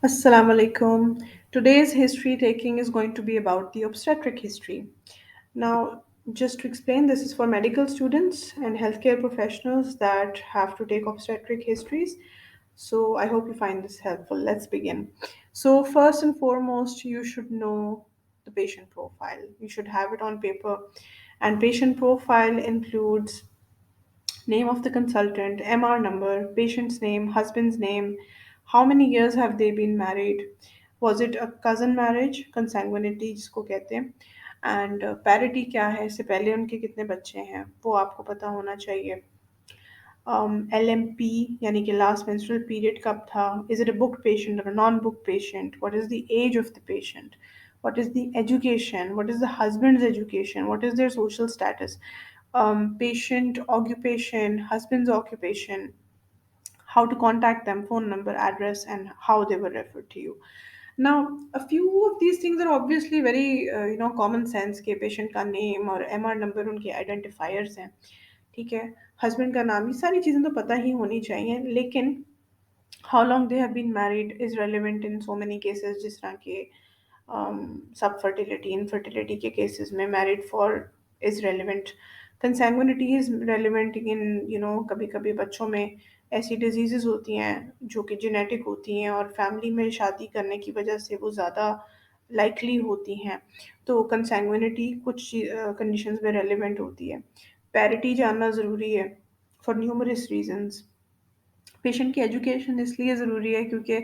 Assalamu alaikum. Today's history taking is going to be about the obstetric history. Now, just to explain, this is for medical students and healthcare professionals that have to take obstetric histories. So, I hope you find this helpful. Let's begin. So, first and foremost, you should know the patient profile. You should have it on paper. And patient profile includes name of the consultant, MR number, patient's name, husband's name, how many years have they been married, was it a cousin marriage, consanguinity जिसको कहते हैं, and parity क्या है, इससे पहले उनके कितने बच्चे हैं वो आपको पता होना चाहिए. LMP यानी कि लास्ट menstrual पीरियड कब था, is it a book patient और non book patient, what is the age of the patient, what is the education, what is the husband's education, what is their social status, patient occupation, husband's occupation, how to contact them, phone number, address, and how they were referred to you. Now, a few of these things are obviously very, common sense के patient का name और MR number उनके identifiers हैं. ठीक है, husband का नाम, ये सारी चीज़ें तो पता ही होनी चाहिए, लेकिन how long they have been married is relevant in so many cases, जिस तरह के सब फर्टिलिटी इनफर्टिलिटी के केसेस में married for is relevant, consanguinity is relevant in कभी कभी बच्चों में ऐसी डिजीजेस होती हैं जो कि जेनेटिक होती हैं और फैमिली में शादी करने की वजह से वो ज़्यादा लाइकली होती हैं, तो कंsanguinity कुछ कंडीशंस में रेलिवेंट होती है. पैरिटी जानना ज़रूरी है फॉर न्यूमरस रीजंस. पेशेंट की एजुकेशन इसलिए ज़रूरी है क्योंकि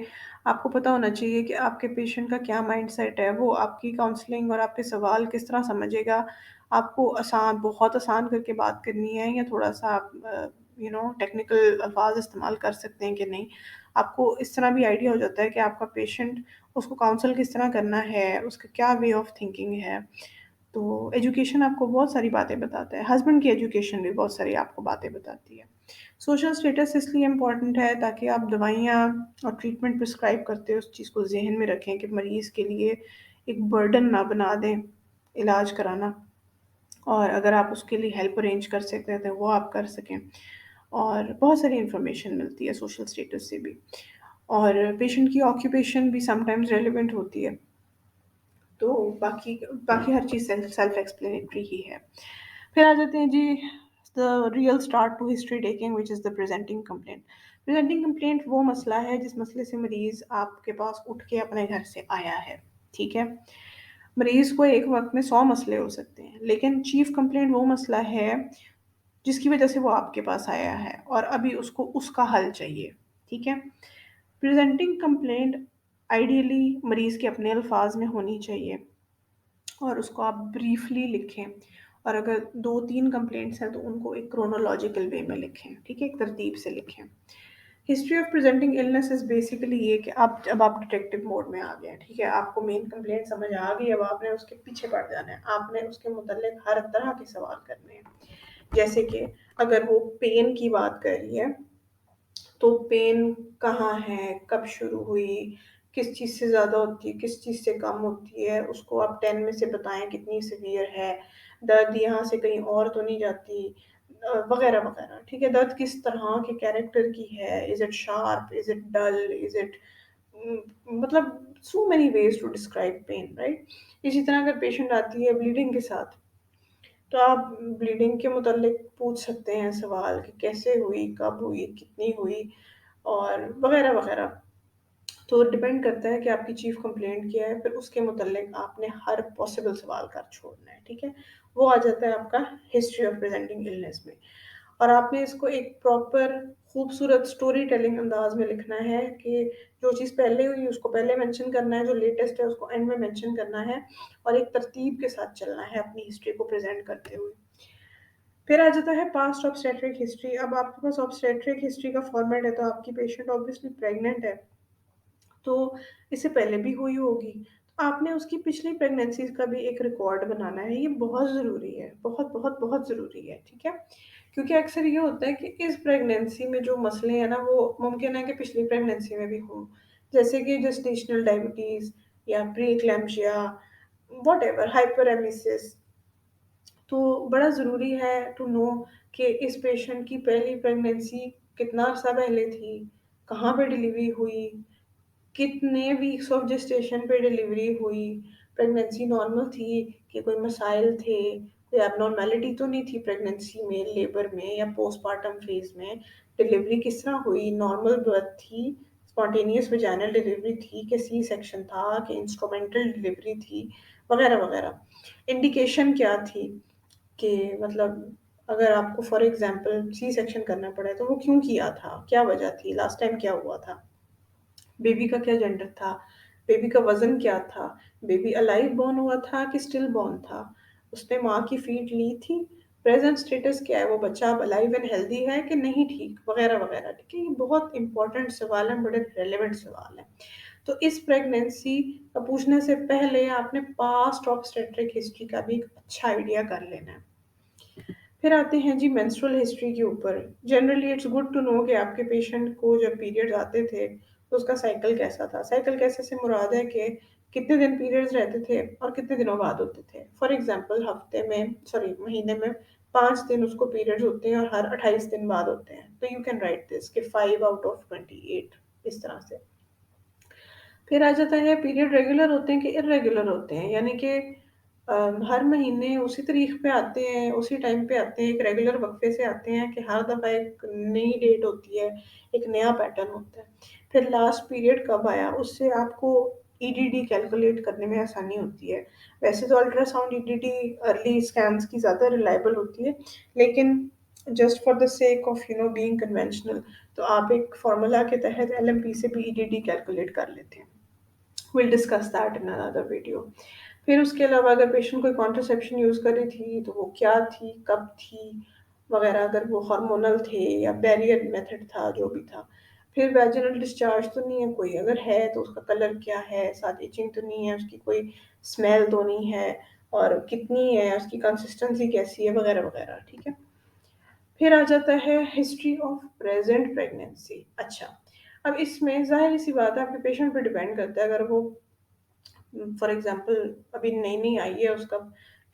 आपको पता होना चाहिए कि आपके पेशेंट का क्या माइंडसेट है, वो आपकी काउंसलिंग और आपके सवाल किस तरह समझेगा. आपको बहुत आसान करके बात करनी है या थोड़ा-सा आप टेक्निकल अल्फाज इस्तेमाल कर सकते हैं कि नहीं. आपको इस तरह भी आइडिया हो जाता है कि आपका पेशेंट, उसको काउंसल किस तरह करना है, उसका क्या वे ऑफ थिंकिंग है. तो एजुकेशन आपको बहुत सारी बातें बताता है. हस्बैंड की एजुकेशन भी बहुत सारी आपको बातें बताती है. सोशल स्टेटस इसलिए इम्पॉर्टेंट है ताकि आप दवाइयाँ और ट्रीटमेंट प्रिस्क्राइब करते हो उस चीज़ को जहन में रखें कि मरीज़ के लिए एक बर्डन ना बना दें इलाज कराना, और अगर आप उसके लिए हेल्प अरेंज कर सकते हैं तो वो आप कर सकें. और बहुत सारी इन्फॉर्मेशन मिलती है सोशल स्टेटस से भी, और पेशेंट की ऑक्यूपेशन भी समटाइम्स रेलिवेंट होती है. तो बाकी बाकी हर चीज़ सेल्फ एक्सप्लेनेटरी ही है. फिर आ जाते हैं जी the real start to history taking which is the presenting complaint. Presenting complaint वो मसला है जिस मसले से मरीज़ आपके पास उठ के अपने घर से आया है. ठीक है, मरीज़ को एक वक्त में 100 मसले हो सकते हैं, लेकिन चीफ कंप्लेंट वो मसला है जिसकी वजह से वो आपके पास आया है और अभी उसको उसका हल चाहिए. ठीक है, प्रेजेंटिंग कंप्लेंट आइडियली मरीज़ के अपने अल्फाज में होनी चाहिए और उसको आप ब्रीफली लिखें, और अगर 2-3 कंप्लेंट्स हैं तो उनको एक क्रोनोलॉजिकल वे में लिखें. ठीक है, एक तरतीब से लिखें. History of presenting illness is basically ये कि आप जब आप डिटेक्टिव मोड में आ गए हैं, ठीक है, आपको मेन कंप्लेंट समझ आ गई, अब आपने उसके पीछे पड़ जाना है, आपने उसके मुतल्लिक हर तरह के सवाल करने हैं. जैसे कि अगर वो पेन की बात कर रही है, तो पेन कहाँ है, कब शुरू हुई, किस चीज़ से ज़्यादा होती है, किस चीज़ से कम होती है, उसको आप 10 में से बताएँ कितनी सीवियर है, दर्द यहाँ से कहीं और तो नहीं जाती, वगैरह वगैरह. ठीक है, दर्द किस तरह के कैरेक्टर की है, is it sharp, is it dull, is it मतलब so many ways to describe pain, right. इसी तरह अगर पेशेंट आती है ब्लीडिंग के साथ, तो आप ब्लीडिंग के मुतालिक पूछ सकते हैं सवाल कि कैसे हुई, कब हुई, कितनी हुई, और वगैरह वगैरह. तो डिपेंड करता है कि आपकी चीफ कंप्लेंट क्या है, फिर उसके मुतालिक आपने हर पॉसिबल सवाल कर छोड़ना है. ठीक है, वो आ जाता है आपका हिस्ट्री ऑफ प्रेजेंटिंग इलनेस में, और आपने इसको एक प्रॉपर खूबसूरत स्टोरी टेलिंग अंदाज में लिखना है कि जो चीज़ पहले हुई उसको पहले मेंशन करना है, जो लेटेस्ट है उसको एंड में मेंशन करना है, और एक तरतीब के साथ चलना है अपनी हिस्ट्री को प्रेजेंट करते हुए. फिर आ जाता है पास्ट ऑब्स्टेट्रिक हिस्ट्री. अब आपके पास ऑब्स्टेट्रिक हिस्ट्री का फॉर्मेट है, तो आपकी पेशेंट ऑब्वियसली प्रेग्नेंट है, तो इससे पहले भी हुई होगी, तो आपने उसकी पिछली प्रेगनेंसीज का भी एक रिकॉर्ड बनाना है. ये बहुत ज़रूरी है, बहुत बहुत बहुत ज़रूरी है. ठीक है, क्योंकि अक्सर ये होता है कि इस प्रेगनेंसी में जो मसले हैं ना, वो मुमकिन है कि पिछली प्रेगनेंसी में भी हों, जैसे कि जेस्टेशनल डायबिटीज़ या प्री एक्लैम्शिया, वॉट एवर, हाइपरेमिसिस. तो बड़ा ज़रूरी है टू नो कि इस पेशेंट की पहली प्रेगनेंसी कितना अर्सा पहले थी, कहाँ पे डिलीवरी हुई, कितने वीक्स ऑफ जेस्टेशन पे डिलीवरी हुई, प्रेगनेंसी नॉर्मल थी कि कोई मसाइल थे, कोई एबनॉर्मेलिटी तो नहीं थी प्रेगनेंसी में, लेबर में या पोस्टमार्टम फेज में, डिलीवरी किस तरह हुई, नॉर्मल बर्थ थी, स्पॉन्टेनियस वेजाइनल डिलीवरी थी कि सी सेक्शन था कि इंस्ट्रूमेंटल डिलीवरी थी, वगैरह वगैरह। इंडिकेशन क्या थी कि मतलब अगर आपको फॉर एग्जांपल सी सेक्शन करना पड़ा है तो वो क्यों किया था, क्या वजह थी, लास्ट टाइम क्या हुआ था, बेबी का क्या जेंडर था, बेबी का वजन क्या था, बेबी अलाइव बॉर्न हुआ था कि स्टिल बॉर्न था, उसने माँ की फीड ली थी, प्रेजेंट स्टेटस क्या है, वो बच्चा अब अलाइव एंड हेल्दी है कि नहीं, ठीक, वगैरह वगैरह। ठीक है, ये बहुत इंपॉर्टेंट सवाल है, बड़े रेलेवेंट सवाल है। तो इस प्रेगनेंसी का पूछने से पहले आपने पास्ट ऑब्स्टेट्रिक हिस्ट्री का भी एक अच्छा आइडिया कर लेना है। फिर आते हैं जी मेंस्ट्रुअल हिस्ट्री के ऊपर। Generally it's good to know कि आपके पेशेंट को जब पीरियड्स आते थे तो उसका साइकिल कैसा था। साइकिल कैसे से मुराद है कि कितने दिन पीरियड्स रहते थे और कितने दिनों बाद होते थे। फॉर एग्जांपल हफ्ते में, सॉरी, महीने में 5 दिन उसको पीरियड्स होते हैं और हर 28 दिन बाद होते हैं, तो यू कैन राइट दिस कि 5 आउट ऑफ 28, इस तरह से। फिर आ जाता है पीरियड रेगुलर होते हैं कि इरेगुलर होते हैं, यानी कि हर महीने उसी तारीख पे आते हैं, उसी टाइम पे आते हैं, एक रेगुलर वक्फे से आते हैं कि हर दफ़ा एक नई डेट होती है, एक नया पैटर्न होता है। फिर लास्ट पीरियड कब आया उससे आपको ईडीडी कैलकुलेट करने में आसानी होती है। वैसे तो अल्ट्रासाउंड ईडीडी अर्ली स्कैन्स की ज़्यादा रिलायबल होती है, लेकिन just for the sake of being conventional, तो आप एक फार्मूला के तहत एलएमपी से भी ईडीडी कैलकुलेट कर लेते हैं। Will discuss that in another video. फिर उसके अलावा अगर पेशेंट कोई कॉन्ट्रासेप्शन यूज़ कर रही थी तो वो क्या थी, कब थी, वगैरह, अगर वो हार्मोनल थे या बैरियर मेथड था, जो भी था। फिर वैजिनल डिस्चार्ज तो नहीं है कोई, अगर है तो उसका कलर क्या है, साथ इचिंग तो नहीं है, उसकी कोई स्मेल तो नहीं है, और कितनी है, उसकी कंसिस्टेंसी कैसी है, वगैरह वगैरह। ठीक है। फिर आ जाता है हिस्ट्री ऑफ प्रेजेंट प्रेगनेंसी। अच्छा, अब इसमें जाहिर सी बात है आपके पेशेंट पे डिपेंड करता है। अगर वो फॉर एग्जांपल अभी नई नई आई है, उसका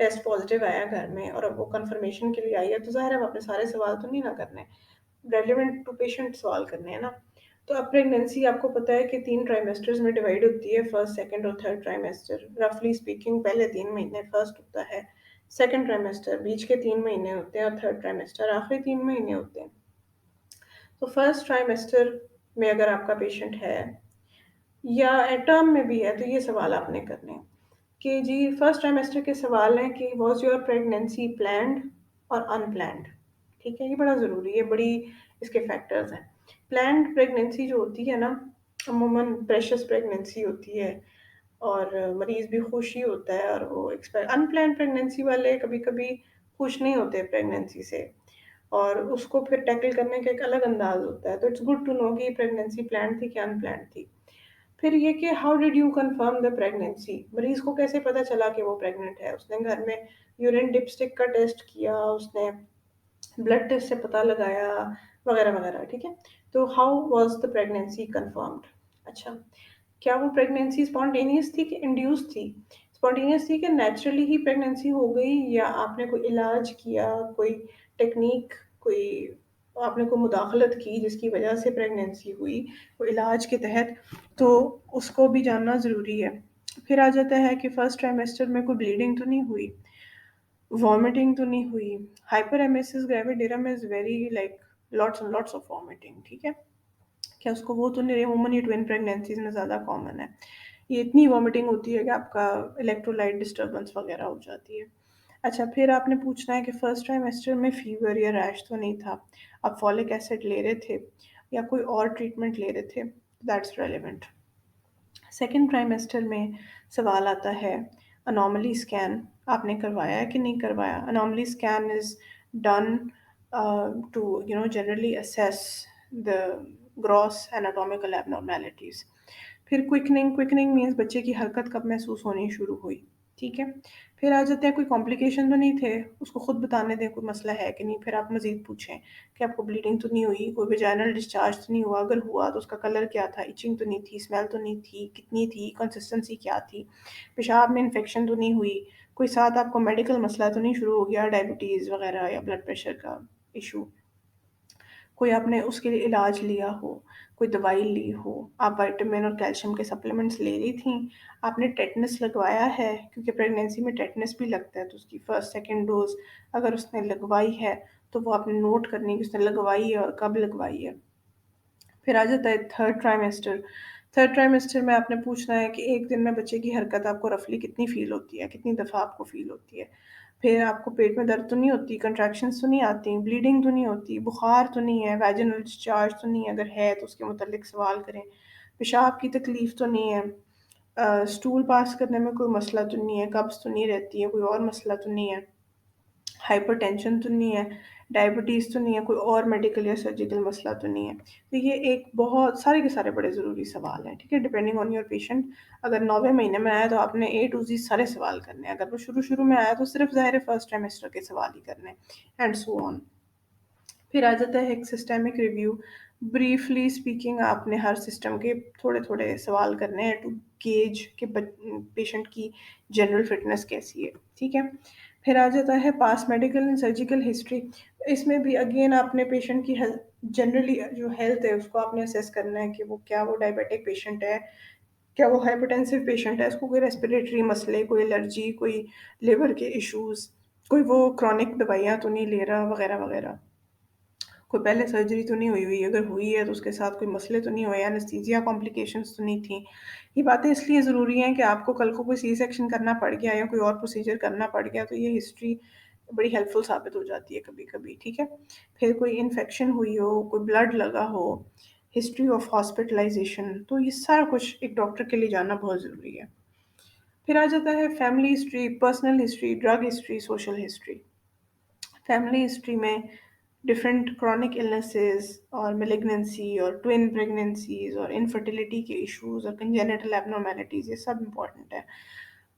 टेस्ट पॉजिटिव आया घर में और अब वो कंफर्मेशन के लिए आई है, तो ज़ाहिर है अब अपने सारे सवाल तो नहीं ना करने, रेलिवेंट टू पेशेंट सवाल करने हैं ना। तो अब प्रेगनेंसी आपको पता है कि 3 ट्राइमेस्टर्स में डिवाइड होती है, फर्स्ट, सेकंड और थर्ड ट्राइमेस्टर। रफली स्पीकिंग पहले 3 महीने फर्स्ट होता है, सेकंड ट्राइमेस्टर बीच के 3 महीने होते हैं और थर्ड ट्राइमेस्टर आखिरी 3 महीने होते हैं। तो फर्स्ट ट्राइमेस्टर में अगर आपका पेशेंट है या टर्म में भी है तो ये सवाल आपने करने हैं कि जी फर्स्ट ट्राइमेस्टर के सवाल हैं कि वॉज योर प्रेगनेंसी प्लान्ड और अनप्लान्ड। ठीक है, ये बड़ा ज़रूरी है, बड़ी इसके फैक्टर्स हैं। प्लान्ड प्रेगनेंसी जो होती है ना, अमूमन प्रेशस प्रेगनेंसी होती है और मरीज़ भी खुश ही होता है, और वो एक्सपेक्ट, अनप्लान्ड प्रेगनेंसी वाले कभी कभी खुश नहीं होते प्रेगनेंसी से, और उसको फिर टैकल करने का एक अलग अंदाज होता है। तो इट्स गुड टू नो कि प्रेगनेंसी प्लान थी कि अनप्लान्ड थी। फिर ये कि how did you confirm the pregnancy, मरीज को कैसे पता चला कि वो प्रेग्नेंट है। उसने घर में यूरिन डिपस्टिक का टेस्ट किया, उसने ब्लड टेस्ट से पता लगाया, वगैरह वगैरह। ठीक है, तो how was the pregnancy confirmed. अच्छा, क्या वो प्रेगनेंसी स्पॉन्टेनियस थी कि इंड्यूस थी। स्पॉन्टेनियस थी कि नेचुरली ही प्रेगनेंसी हो गई, या आपने कोई इलाज किया, कोई टेक्निक, कोई आपने कोई मुदाखलत की जिसकी वजह से प्रेगनेंसी हुई, कोई इलाज के तहत, तो उसको भी जानना ज़रूरी है। फिर आ जाता है कि फर्स्ट ट्राइमेस्टर में कोई ब्लीडिंग तो नहीं हुई, वॉमिटिंग तो नहीं हुई। Hyperemesis gravidarum is very like lots and lots of vomiting. ठीक है, क्या उसको वो तो नहीं रही, अमूमन ये ट्विन प्रेगनेंसीज में ज़्यादा कॉमन है। ये इतनी वॉमिटिंग होती है कि आपका इलेक्ट्रोलाइट डिस्टर्बेंस वगैरह हो जाती है। अच्छा, फिर आपने पूछना है कि फर्स्ट ट्राइमेस्टर में फीवर या रैश तो नहीं था, आप फॉलिक एसिड ले रहे थे या कोई और ट्रीटमेंट ले रहे थे, दैट्स रेलिवेंट। सेकेंड ट्राइमेस्टर में सवाल आता है अनॉमली स्कैन आपने करवाया है कि नहीं करवाया। Anomaly scan is done to generally assess the gross anatomical abnormalities. फिर क्विकनिंग, क्विकनिंग मीन्स बच्चे की हरकत कब महसूस होनी शुरू हुई। ठीक है, फिर आ जाते हैं कोई कॉम्प्लिकेशन तो नहीं थे, उसको खुद बताने दें कोई मसला है कि नहीं। फिर आप मज़ीद पूछें कि आपको ब्लीडिंग तो नहीं हुई, कोई वेजाइनल डिस्चार्ज तो नहीं हुआ, अगर हुआ तो उसका कलर क्या था, इचिंग तो नहीं थी, स्मेल तो नहीं थी, कितनी थी, कंसिस्टेंसी क्या थी, पेशाब में इन्फेक्शन तो नहीं हुई, कोई साथ आपको मेडिकल मसला तो नहीं शुरू हो गया, डायबिटीज़ वगैरह या ब्लड प्रेशर का इशू। कोई आपने उसके लिए इलाज लिया हो, कोई दवाई ली हो, आप विटामिन और कैल्शियम के सप्लीमेंट्स ले रही थी, आपने टेटनस लगवाया है, क्योंकि प्रेगनेंसी में टेटनस भी लगता है, तो उसकी फर्स्ट सेकंड डोज अगर उसने लगवाई है तो वो आपने नोट करनी है कि उसने लगवाई है और कब लगवाई है। फिर आ जाता है थर्ड ट्राइमेस्टर। थर्ड ट्राइमेस्टर में आपने पूछना है कि एक दिन में बच्चे की हरकत आपको रफली कितनी फील होती है, कितनी दफ़ा आपको फील होती है। फिर आपको पेट में दर्द तो नहीं होती, कंट्रैक्शंस तो नहीं आती, ब्लीडिंग तो नहीं होती, बुखार तो नहीं है, वैजिनल डिस्चार्ज तो नहीं है, अगर है तो उसके मुतालिक सवाल करें। पेशाब की तकलीफ़ तो नहीं है, स्टूल पास करने में कोई मसला तो नहीं है, कब्ज़ तो नहीं रहती है, कोई और मसला तो नहीं है, हाइपरटेंशन तो नहीं है, डायबिटीज़ तो नहीं है, कोई और मेडिकल या सर्जिकल मसला तो नहीं है। तो ये एक बहुत सारे के सारे बड़े ज़रूरी सवाल हैं, ठीक है? Depending on your patient. अगर 9वें महीने में आया तो आपने ए टू ज़ेड सारे सवाल करने हैं। अगर वो शुरू-शुरू में आया तो सिर्फ़ ज़ाहिर है फर्स्ट ट्राइमेस्टर के सवाल ही करने हैं, एंड सो ऑन। फिर आ जाता है एक सिस्टेमिक रिव्यू। ब्रीफली स्पीकिंग आपने हर सिस्टम के थोड़े-थोड़े सवाल करने हैं टू गेज कि पेशेंट की जनरल फिटनेस कैसी है, ठीक है? फिर आ जाता है past medical and surgical history. इसमें भी अगेन आपने पेशेंट की हेल्थ जनरली जो हेल्थ है उसको आपने असेस करना है कि वो क्या वो डायबिटिक पेशेंट है, क्या वो हाइपरटेंसिव पेशेंट है, उसको कोई रेस्पिरेटरी मसले, कोई एलर्जी, कोई लिवर के इश्यूज़, कोई वो क्रॉनिक दवाइयाँ तो नहीं ले रहा वगैरह, वगैरह। कोई पहले सर्जरी तो नहीं हुई हुई, अगर हुई है तो उसके साथ कोई मसले तो नहीं हुए, एनेस्थीसिया कॉम्प्लिकेशंस तो नहीं थी। ये बातें इसलिए ज़रूरी हैं कि आपको कल को कोई सी सेक्शन करना पड़ गया या कोई और प्रोसीजर करना पड़ गया तो ये हिस्ट्री बड़ी हेल्पफुल साबित हो जाती है कभी-कभी, ठीक है? फिर कोई इन्फेक्शन हुई हो, कोई ब्लड लगा हो, हिस्ट्री ऑफ हॉस्पिटलाइज़ेशन, तो ये सारा कुछ एक डॉक्टर के लिए जानना बहुत ज़रूरी है। फिर आ जाता है family history, personal history, drug history, social history. Family history में डिफरेंट क्रॉनिक इलनेसेस और मेलिग्नेंसी और ट्विन प्रेगनेंसीज और इनफर्टिलिटी के इश्यूज और कंजेनिटल एबनॉर्मेलिटीज, ये सब इम्पॉर्टेंट है।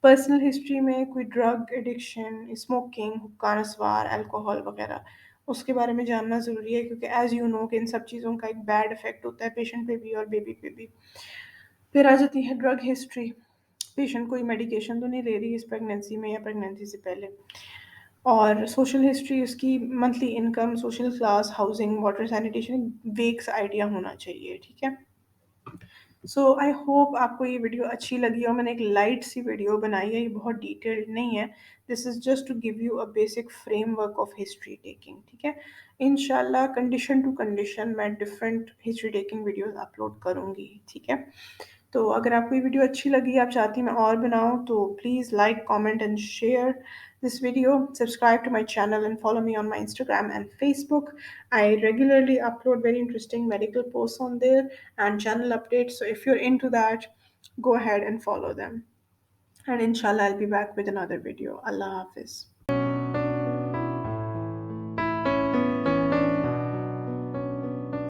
पर्सनल हिस्ट्री में कोई ड्रग एडिक्शन, स्मोकिंग, हुक्का नस्वार, अल्कोहल वगैरह, उसके बारे में जानना ज़रूरी है, क्योंकि एज यू नो कि इन सब चीज़ों का एक बैड इफेक्ट होता है पेशेंट पे भी और बेबी पे भी। फिर आ जाती है ड्रग हिस्ट्री। पेशेंट कोई मेडिकेशन तो नहीं ले रही इस प्रेगनेंसी में या प्रेगनेंसी से पहले। और सोशल हिस्ट्री, उसकी monthly income, social class, housing, water, sanitation, बेक्स आइडिया होना चाहिए, ठीक है? सो आई होप आपको ये वीडियो अच्छी लगी और मैंने एक लाइट सी वीडियो बनाई है, ये बहुत डिटेल्ड नहीं है। This is just to give you a basic framework of history taking, ठीक है? इंशाल्लाह कंडीशन टू कंडीशन मैं different history taking videos upload करूँगी, ठीक है? तो अगर आपको ये वीडियो अच्छी लगी, आप चाहती मैं और बनाऊँ, तो please like, comment and share this video. Subscribe to my channel and follow me on my Instagram and Facebook. I regularly upload very interesting medical posts on there and channel updates. So if you're into that, go ahead and follow them. And inshallah, I'll be back with another video. Allah Hafiz.